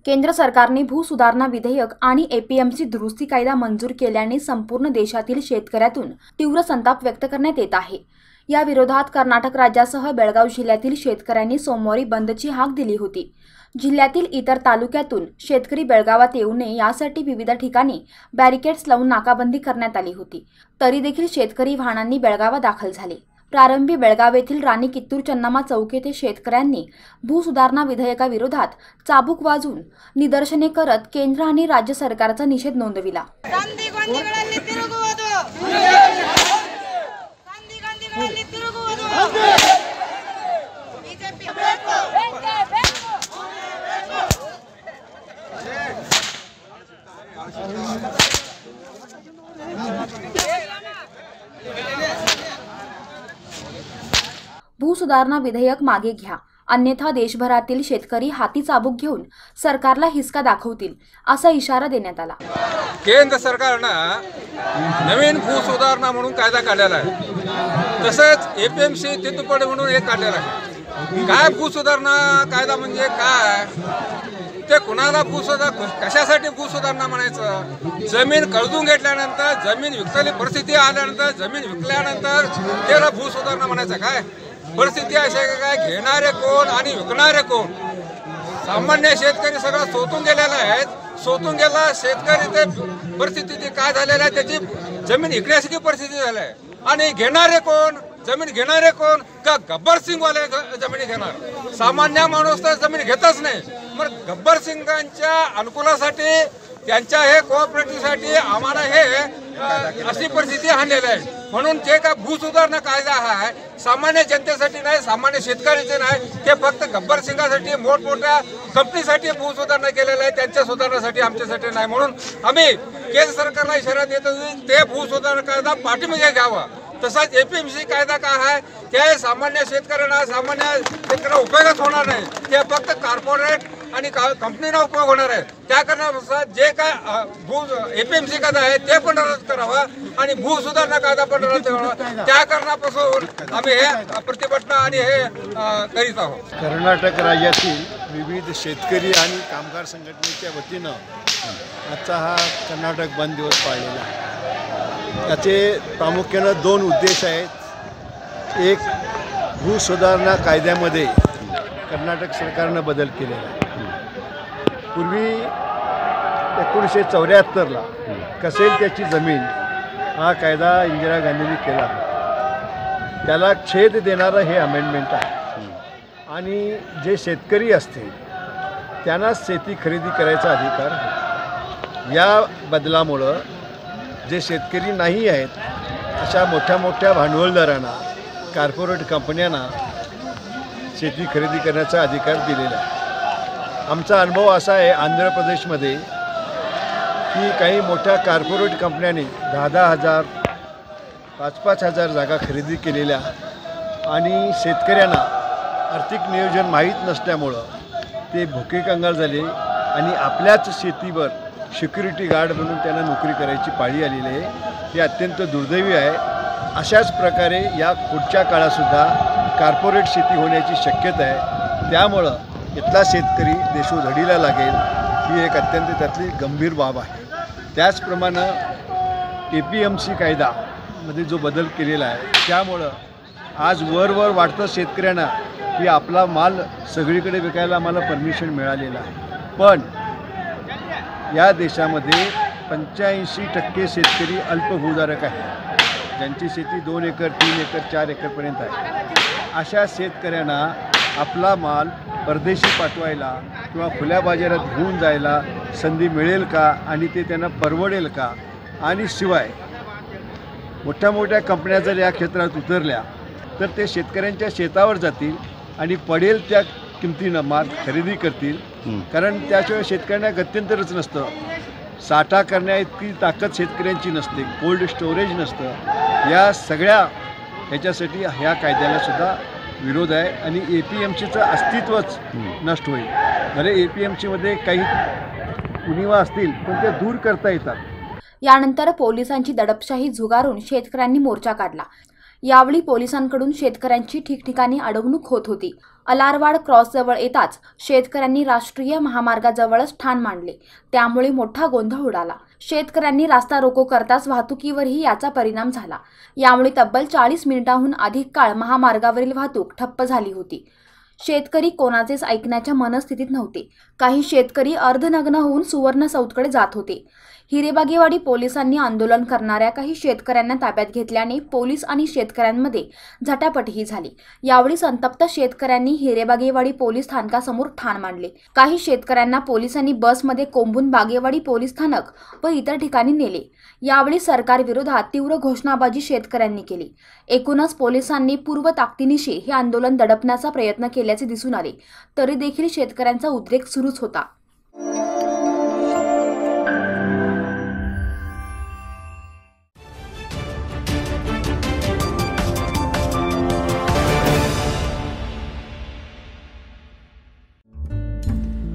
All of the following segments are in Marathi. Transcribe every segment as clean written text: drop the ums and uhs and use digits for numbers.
केंद्र सरकारने भूसुधारणा विधेयक आणि एपीएमसी दुरुस्ती कायदा मंजूर केल्याने संपूर्ण देशातील शेतकऱ्यातून तीव्र संताप व्यक्त करण्यात येत आहे। या विरोधात कर्नाटक राज्यासह बेळगाव जिल्ह्यातील शेतकऱ्यांनी सोमवारी बंदची हाक दिली होती। जिल्ह्यातील इतर तालुक्यातून शेतकरी बेळगावात येऊ नये यासाठी विविध ठिकाणी बॅरिकेड्स लावून नाकाबंदी करण्यात आली होती। तरी देखील शेतकरी वाहनांनी बेळगावात दाखल झाले। प्रारंभी बेळगाव येथील राणी कित्तूर चन्नम्मा चौक येथे शेतकऱ्यांनी भूसुधारणा विधेयकाविरोधात चाबूक वाजवून निदर्शने करत केंद्र आणि राज्य सरकारचा निषेध नोंदविला। भूसुधारणा विधेयक मागे घ्या, अन्यथा देशभरातील शेतकरी हाती चाबूक घेऊन सरकारला हिसका दाखवतील, असा इशारा देण्यात आला। केंद्र सरकारनं नवीन भूसुधारणा म्हणून कायदा काढलेला आहे। तसंच एपीएमसी तिद्दुपडी म्हणून एक काढलेला आहे। काय भूसुधारणा कायदा म्हणजे काय, ते कुणाला कशासाठी भूसुधारणा म्हणायचं? जमीन कर्जून घेतल्यानंतर, जमीन विकताली परिस्थिती आल्यानंतर, जमीन विकल्यानंतर त्याला भूसुधारणा म्हणायचं काय? परिस्थिती अशी आहे काय, घेणारे कोण आणि विकणारे कोण? सामान्य शेतकरी सगळं सोतून गेलेला आहे। सोतून गेला शेतकरी, ते परिस्थिती काय झालेली आहे, त्याची जमीन विकण्याची परिस्थिती झाली आहे। आणि घेणारे कोण? जमीन घेणारे कोण? का गब्बर सिंग वाले जमीन घेणार? सामान्य माणूस तर जमीन घेतच नाही। मग गब्बर सिंगांच्या अनुकूलासाठी, त्यांच्या हे कोऑपरेटिव्हसाठी आम्हाला हे अशी परिस्थिती आणलेली आहे। म्हणून जे का भूसुधारणा कायदा आहे सामान्य जनतेसाठी नाही, सामान्य शेतकऱ्याचे नाही, ते फक्त गब्बर सिंगासाठी, मोठमोठ्या कंपनीसाठी भूसुधारणा केलेलं आहे, त्यांच्या सुधारणासाठी, आमच्यासाठी नाही। म्हणून आम्ही केंद्र सरकारला इशारा देतो की ते भूसुधारणा कायदा पाठीमागे घ्यावा। तसाच एपीएमसी कायदा काय आहे, ते सामान्य शेतकऱ्यांना, सामान्य शेतकऱ्यांना उपयोगच होणार नाही, ते फक्त कॉर्पोरेट आणि कंपनीला उपयोग होणार आहे। त्या कारणानुसार जे काय एपीएमसी कायदा आहे ते पण रद्द करावा आणि भूसुधारणा कायदा पण रद्द करावा। त्या कारणापासून आम्ही हे प्रतिभटना आणि हे करीत आहोत। कर्नाटक राज्यातील विविध शेतकरी आणि कामगार संघटनेच्या वतीनं आजचा हा कर्नाटक बंद दिवस पाळलेला आहे। याचे प्रामुख्यानं दोन उद्देश आहेत। एक, भूसुधारणा कायद्यामध्ये कर्नाटक सरकारनं बदल केलेला आहे। पूर्वी 1974ला कसेल त्याची जमीन हा कायदा इंदिरा गांधींनी केला, त्याला छेद देणारं हे अमेंडमेंट आहे। आणि जे शेतकरी असतील त्यांनाच शेती खरेदी करायचा अधिकार आहे। या बदलामुळं जे शेतकरी नाही आहेत अशा मोठ्या मोठ्या भांडवलदारांना, कॉर्पोरेट कंपन्यांना शेती खरेदी करण्याचा अधिकार दिलेला आहे। आमचा अनुभव असा आहे आंध्र प्रदेशमध्ये की काही मोठ्या कॉर्पोरेट कंपन्यांनी 10,000, 5,000 जागा खरेदी केलेल्या आणि शेतकऱ्यांना आर्थिक नियोजन माहीत नसल्यामुळं ते भुके कंगाल झाले आणि आपल्याच शेतीवर सिक्युरिटी गार्ड म्हणून त्यांना नोकरी करायची पाळी आलेली आहे। हे अत्यंत दुर्दैवी आहे। अशाच प्रकारे या पुढच्या काळातसुद्धा कॉर्पोरेट शेती होण्याची शक्यता आहे। त्यामुळं इथला शेतकरी देशोधडीला लागेल ही एक अत्यंत त्यातली गंभीर बाब आहे। त्याचप्रमाणे एपीएमसी कायदामध्ये जो बदल केलेला आहे त्यामुळं आज वर वाटतं शेतकऱ्यांना की आपला माल सगळीकडे विकायला आम्हाला परमिशन मिळालेलं आहे। पण या देशामध्ये 85% शेतकरी अल्पभूधारक आहेत, ज्यांची शेती 2 एकर, 3 एकर, 4 एकरपर्यंत आहे। अशा शेतकऱ्यांना आपला माल परदेशी पाठवायला किंवा खुल्या बाजारात घेऊन जायला संधी मिळेल का आणि ते त्यांना परवडेल का? आणि शिवाय मोठ्या मोठ्या कंपन्या जर या क्षेत्रात उतरल्या तर ते शेतकऱ्यांच्या शेतावर जातील आणि पडेल त्या किमतीनं माल खरेदी करतील, कारण त्याशिवाय शेतकऱ्यांना गत्यंतरच नसतं। साठा करण्याइतकी ताकद शेतकऱ्यांची नसते, कोल्ड स्टोरेज नसतं। या सगळ्या ह्याच्यासाठी ह्या कायद्यालासुद्धा विरोध आहे आणि एपीएमसीचं अस्तित्वच नष्ट होईल। भले एपीएमसीमध्ये काही उणिवा असतील पण ते दूर करता येतात। यानंतर पोलिसांची दडपशाही झुगारून शेतकऱ्यांनी मोर्चा काढला। यावेळी पोलिसांकडून शेतकऱ्यांची ठिकठिकाणी अडवणूक होत होती। अलारवाड क्रॉसजवळ येताच शेतकऱ्यांनी राष्ट्रीय महामार्गाजवळच ठाण मांडले, त्यामुळे मोठा गोंधळ उडाला। शेतकऱ्यांनी रास्ता रोको करताच वाहतुकीवरही याचा परिणाम झाला। यामुळे तब्बल 40 मिनिटांहून अधिक काळ महामार्गावरील वाहतूक ठप्प झाली होती। शेतकरी कोणाचेच ऐकण्याच्या मनस्थितीत नव्हते। काही शेतकरी अर्धनग्न होऊन सुवर्ण सौतकडे जात होते। हिरेबागेवाडी पोलिसांनी आंदोलन करणाऱ्या काही शेतकऱ्यांना ताब्यात घेतल्याने पोलीस आणि शेतकऱ्यांमध्ये झटापटही झाली। यावेळी संतप्त शेतकऱ्यांनी हिरेबागेवाडी पोलीस स्थानकासमोर ठाण मांडले। काही शेतकऱ्यांना पोलिसांनी बसमध्ये कोंबून बागेवाडी पोलीस स्थानक व इतर ठिकाणी नेले। यावेळी सरकारविरोधात तीव्र घोषणाबाजी शेतकऱ्यांनी केली। एकूणच पोलिसांनी पूर्व ताकदीनिशी हे आंदोलन दडपण्याचा प्रयत्न केल्याचे दिसून आले, तरी देखील शेतकऱ्यांचा उद्रेक सुरूच होता।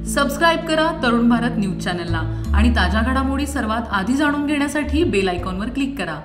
सबस्क्राइब करा तरुण भारत न्यूज चॅनलला आणि ताज्या घडामोडी सर्वात आधी जाणून घेण्यासाठी बेल आयकॉनवर क्लिक करा।